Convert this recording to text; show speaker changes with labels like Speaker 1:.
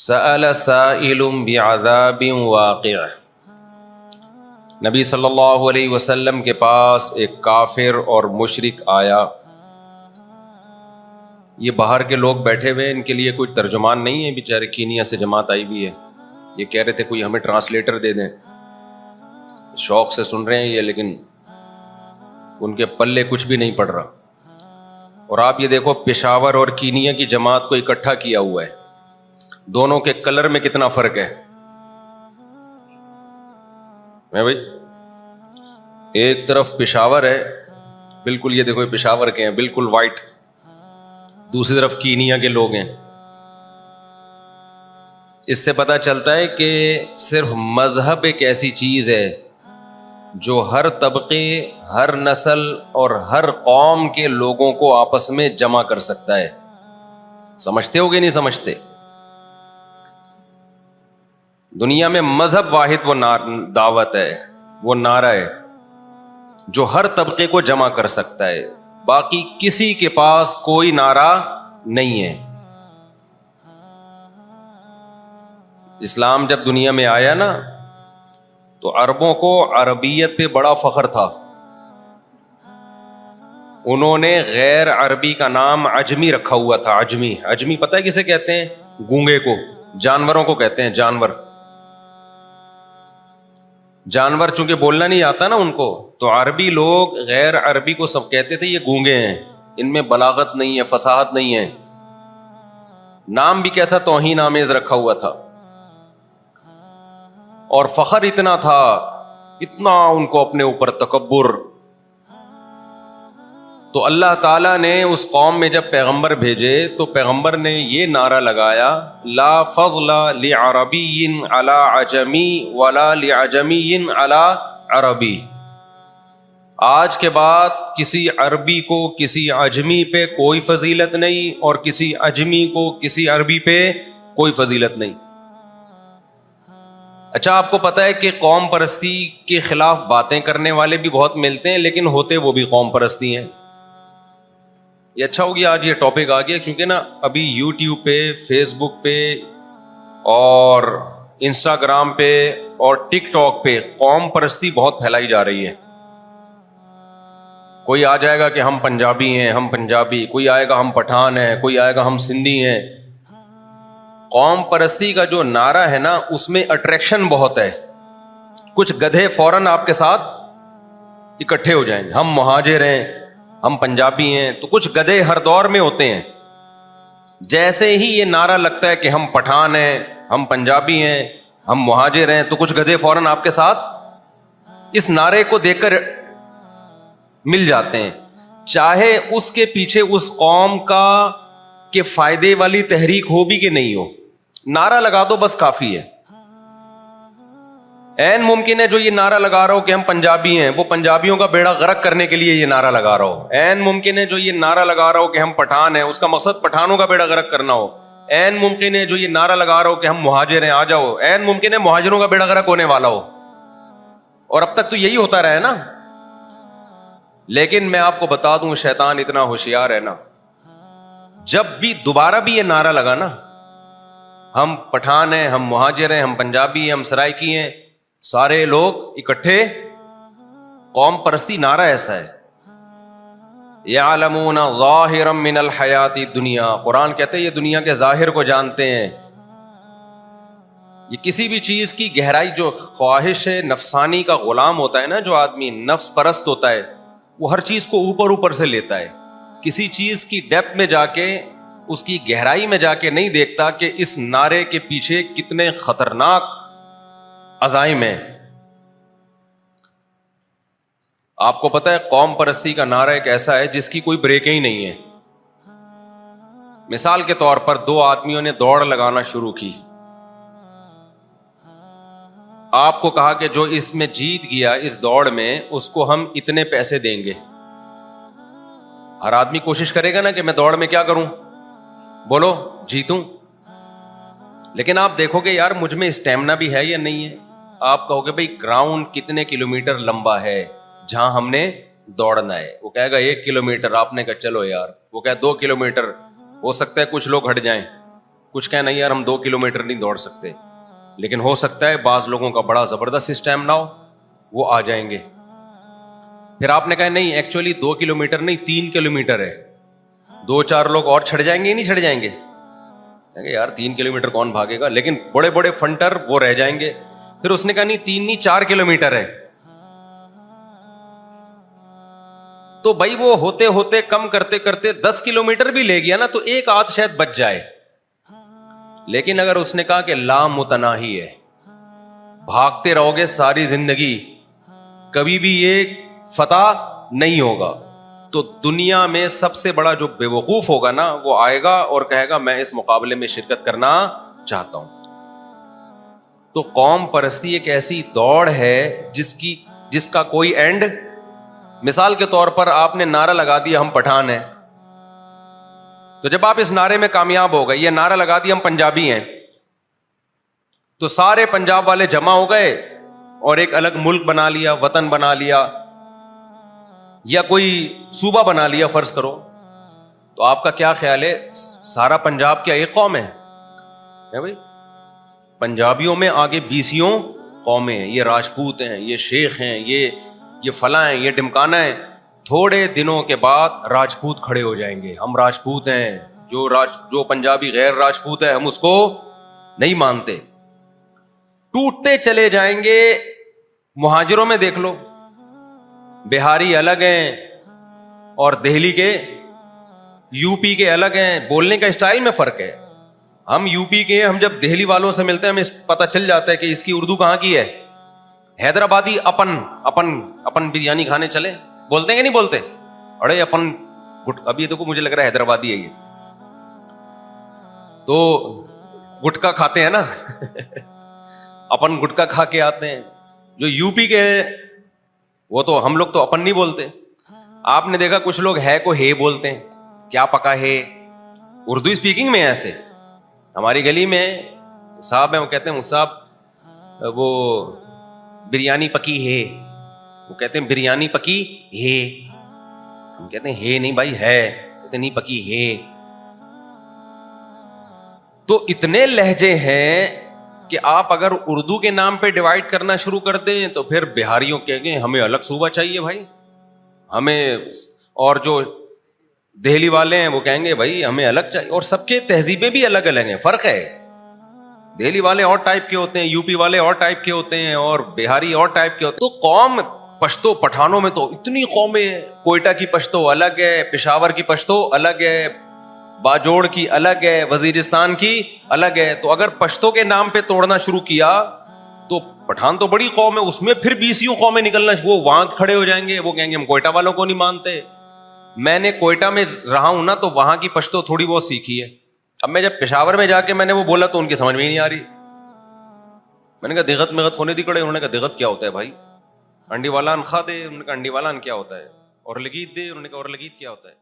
Speaker 1: سأل سائل بعذاب واقع، نبی صلی اللہ علیہ وسلم کے پاس ایک کافر اور مشرک آیا. یہ باہر کے لوگ بیٹھے ہوئے، ان کے لیے کوئی ترجمان نہیں ہے، بیچارے کینیا سے جماعت آئی ہوئی ہے. یہ کہہ رہے تھے کوئی ہمیں ٹرانسلیٹر دے دیں، شوق سے سن رہے ہیں یہ، لیکن ان کے پلے کچھ بھی نہیں پڑ رہا. اور آپ یہ دیکھو پشاور اور کینیا کی جماعت کو اکٹھا کیا ہوا ہے، دونوں کے کلر میں کتنا فرق ہے بھائی. ایک طرف پشاور ہے بالکل، یہ دیکھو پشاور کے ہیں بالکل وائٹ، دوسری طرف کینیا کے لوگ ہیں. اس سے پتہ چلتا ہے کہ صرف مذہب ایک ایسی چیز ہے جو ہر طبقے، ہر نسل اور ہر قوم کے لوگوں کو آپس میں جمع کر سکتا ہے. سمجھتے ہو گے نہیں سمجھتے؟ دنیا میں مذہب واحد وہ دعوت ہے، وہ نعرہ ہے جو ہر طبقے کو جمع کر سکتا ہے، باقی کسی کے پاس کوئی نعرہ نہیں ہے. اسلام جب دنیا میں آیا نا تو عربوں کو عربیت پہ بڑا فخر تھا. انہوں نے غیر عربی کا نام عجمی رکھا ہوا تھا. عجمی پتہ ہے کسے کہتے ہیں؟ گونگے کو، جانوروں کو کہتے ہیں. جانور چونکہ بولنا نہیں آتا نا ان کو، تو عربی لوگ غیر عربی کو سب کہتے تھے یہ گونگے ہیں، ان میں بلاغت نہیں ہے، فصاحت نہیں ہے. نام بھی کیسا توہین آمیز رکھا ہوا تھا. اور فخر اتنا تھا، اتنا ان کو اپنے اوپر تکبر. تو اللہ تعالیٰ نے اس قوم میں جب پیغمبر بھیجے تو پیغمبر نے یہ نعرہ لگایا، لا فضل لعربی علی عجمی ولا لعجمی علی عربی. آج کے بعد کسی عربی کو کسی عجمی پہ کوئی فضیلت نہیں، اور کسی عجمی کو کسی عربی پہ کوئی فضیلت نہیں. اچھا، آپ کو پتہ ہے کہ قوم پرستی کے خلاف باتیں کرنے والے بھی بہت ملتے ہیں، لیکن ہوتے وہ بھی قوم پرستی ہیں. یہ اچھا ہو گیا آج یہ ٹاپک آ گیا، کیونکہ نا ابھی یوٹیوب پہ، فیس بک پہ اور انسٹاگرام پہ اور ٹک ٹاک پہ قوم پرستی بہت پھیلائی جا رہی ہے. کوئی آ جائے گا کہ ہم پنجابی ہیں، ہم پنجابی، کوئی آئے گا ہم پٹھان ہیں، کوئی آئے گا ہم سندھی ہیں. قوم پرستی کا جو نعرہ ہے نا اس میں اٹریکشن بہت ہے. کچھ گدھے فوراً آپ کے ساتھ اکٹھے ہو جائیں گے، ہم مہاجر ہیں، ہم پنجابی ہیں. تو کچھ گدھے ہر دور میں ہوتے ہیں. جیسے ہی یہ نعرہ لگتا ہے کہ ہم پٹھان ہیں، ہم پنجابی ہیں، ہم مہاجر ہیں، تو کچھ گدھے فوراً آپ کے ساتھ اس نعرے کو دیکھ کر مل جاتے ہیں، چاہے اس کے پیچھے اس قوم کا کہ فائدے والی تحریک ہو بھی کہ نہیں ہو. نعرہ لگا دو بس کافی ہے. عین ممکن ہے جو یہ نعرہ لگا رہا ہو کہ ہم پنجابی ہیں، وہ پنجابیوں کا بیڑا غرق کرنے کے لیے یہ نعرہ لگا رہا ہو. عین ممکن ہے جو یہ نعرہ لگا رہا ہو کہ ہم پٹھان ہیں، اس کا مقصد پٹھانوں کا بیڑا غرق کرنا ہو. عین ممکن ہے جو یہ نعرہ لگا رہا ہو کہ ہم مہاجر ہیں، آ جاؤ، عین ممکن ہے مہاجروں کا بیڑا غرق ہونے والا ہو. اور اب تک تو یہی ہوتا رہا ہے نا. لیکن میں آپ کو بتا دوں شیطان اتنا ہوشیار ہے نا، جب بھی دوبارہ بھی یہ نعرہ لگا نا ہم پٹھان ہیں، ہم مہاجر ہیں، ہم پنجابی ہیں، ہم سرائکی ہیں، سارے لوگ اکٹھے. قوم پرستی نعرہ ایسا ہے. یعلمون ظاہرا من الحیات الدنیا، قرآن کہتے ہیں یہ دنیا کے ظاہر کو جانتے ہیں. یہ کسی بھی چیز کی گہرائی، جو خواہش نفسانی کا غلام ہوتا ہے نا، جو آدمی نفس پرست ہوتا ہے، وہ ہر چیز کو اوپر سے لیتا ہے. کسی چیز کی ڈیپتھ میں جا کے، اس کی گہرائی میں جا کے نہیں دیکھتا کہ اس نعرے کے پیچھے کتنے خطرناک عزائم ہیں. آپ کو پتہ ہے قوم پرستی کا نعرہ ایک ایسا ہے جس کی کوئی بریکیں ہی نہیں ہے. مثال کے طور پر دو آدمیوں نے دوڑ لگانا شروع کی. آپ کو کہا کہ جو اس میں جیت گیا اس دوڑ میں اس کو ہم اتنے پیسے دیں گے. ہر آدمی کوشش کرے گا نا کہ میں دوڑ میں کیا کروں، بولو جیتوں. لیکن آپ دیکھو کہ یار مجھ میں اسٹیمنا بھی ہے یا نہیں ہے. آپ کہو گے بھائی گراؤنڈ کتنے کلومیٹر لمبا ہے جہاں ہم نے دوڑنا ہے. وہ کہے گا 1 کلومیٹر. آپ نے کہا چلو یار. وہ کہے 2 کلومیٹر. ہو سکتا ہے کچھ لوگ ہٹ جائیں. کچھ کہیں نہیں یار ہم 2 کلومیٹر نہیں دوڑ سکتے, لیکن ہو سکتا ہے بعض لوگوں کا بڑا زبردست اسٹیمنا ہو, وہ آ جائیں گے. پھر آپ نے کہا نہیں ایکچولی 2 کلومیٹر نہیں 3 کلومیٹر ہے, 2-4 لوگ اور چھڑ جائیں گے ہی نہیں چھڑ جائیں گے, یار 3 کلومیٹر کون بھاگے گا, لیکن بڑے بڑے فنٹر وہ رہ جائیں گے. پھر اس نے کہا نہیں 3 نہیں 4 کلومیٹر ہے. تو بھائی وہ ہوتے ہوتے کم کرتے کرتے 10 کلومیٹر بھی لے گیا نا, تو ایک آدھ شاید بچ جائے. لیکن اگر اس نے کہا کہ لامتناہی ہے, بھاگتے رہو گے ساری زندگی, کبھی بھی یہ فتح نہیں ہوگا, تو دنیا میں سب سے بڑا جو بے وقوف ہوگا نا, وہ آئے گا اور کہے گا میں اس مقابلے میں شرکت کرنا چاہتا ہوں. تو قوم پرستی ایک ایسی دوڑ ہے جس کا کوئی اینڈ. مثال کے طور پر آپ نے نعرہ لگا دیا ہم پٹھان ہیں, تو جب آپ اس نعرے میں کامیاب ہو گئے, یہ نعرہ لگا دیا ہم پنجابی ہیں, تو سارے پنجاب والے جمع ہو گئے اور ایک الگ ملک بنا لیا, وطن بنا لیا, یا کوئی صوبہ بنا لیا فرض کرو. تو آپ کا کیا خیال ہے, سارا پنجاب کیا ایک قوم ہے بھائی؟ پنجابیوں میں آگے 20 قومیں ہیں, یہ راجپوت ہیں, یہ شیخ ہیں, یہ فلاں ہیں, یہ ڈمکانا ہیں. تھوڑے دنوں کے بعد راجپوت کھڑے ہو جائیں گے, ہم راجپوت ہیں, جو پنجابی غیر راجپوت ہے ہم اس کو نہیں مانتے. ٹوٹتے چلے جائیں گے. مہاجروں میں دیکھ لو, بہاری الگ ہیں اور دہلی کے یو پی کے الگ ہیں, بولنے کا اسٹائل میں فرق ہے. ہم یو پی کے, ہم جب دہلی والوں سے ملتے ہیں ہمیں پتہ چل جاتا ہے کہ اس کی اردو کہاں کی ہے. حیدرآبادی اپن بریانی کھانے چلے, بولتے ہیں کہ نہیں بولتے؟ ارے اپن ابھی دیکھو مجھے لگ رہا ہے حیدرآبادی ہے یہ, تو گٹکا کھاتے ہیں نا اپن گٹکا کھا کے آتے ہیں. جو یو پی کے ہیں وہ تو ہم لوگ تو اپن نہیں بولتے. آپ نے دیکھا کچھ لوگ ہے کو ہے بولتے ہیں, کیا پکا ہے, اردو اسپیکنگ میں. ایسے ہماری گلی میں صاحب ہیں, وہ کہتے ہیں صاحب وہ بریانی پکی ہے, وہ کہتے ہیں بریانی پکی ہے, ہم کہتے ہیں ہے نہیں بھائی ہے, کہتے نہیں پکی ہے. تو اتنے لہجے ہیں کہ آپ اگر اردو کے نام پہ ڈیوائڈ کرنا شروع کر دیں تو پھر بہاریوں کہیں گے ہمیں الگ صوبہ چاہیے بھائی ہمیں, اور جو دہلی والے ہیں وہ کہیں گے بھائی ہمیں الگ چاہیے. اور سب کے تہذیبیں بھی الگ الگ ہیں, فرق ہے. دہلی والے اور ٹائپ کے ہوتے ہیں, یو پی والے اور ٹائپ کے ہوتے ہیں, اور بہاری اور ٹائپ کے ہوتے ہیں. تو قوم پشتو پٹھانوں میں تو اتنی قومیں ہیں, کوئٹہ کی پشتو الگ ہے, پشاور کی پشتو الگ ہے, باجوڑ کی الگ ہے, وزیرستان کی الگ ہے. تو اگر پشتو کے نام پہ توڑنا شروع کیا تو پٹھان تو بڑی قوم ہے, اس میں پھر 20 قومیں نکلنا, وہ وہاں کھڑے ہو جائیں گے, وہ کہیں گے ہم کوئٹہ والوں کو نہیں مانتے. میں نے کوئٹہ میں رہا ہوں نا, تو وہاں کی پشتو تھوڑی بہت سیکھی ہے. اب میں جب پشاور میں جا کے میں نے وہ بولا تو ان کی سمجھ میں ہی نہیں آ رہی. میں نے کہا دغت مغت ہونے دی کڑے, انہوں نے کہا دغت کیا ہوتا ہے بھائی, انڈی والا ان کھا دے, انہوں نے کہا انڈی والا ان کیا ہوتا ہے, اور لگیت دے, انہوں نے کہا اور لگیت کیا ہوتا ہے.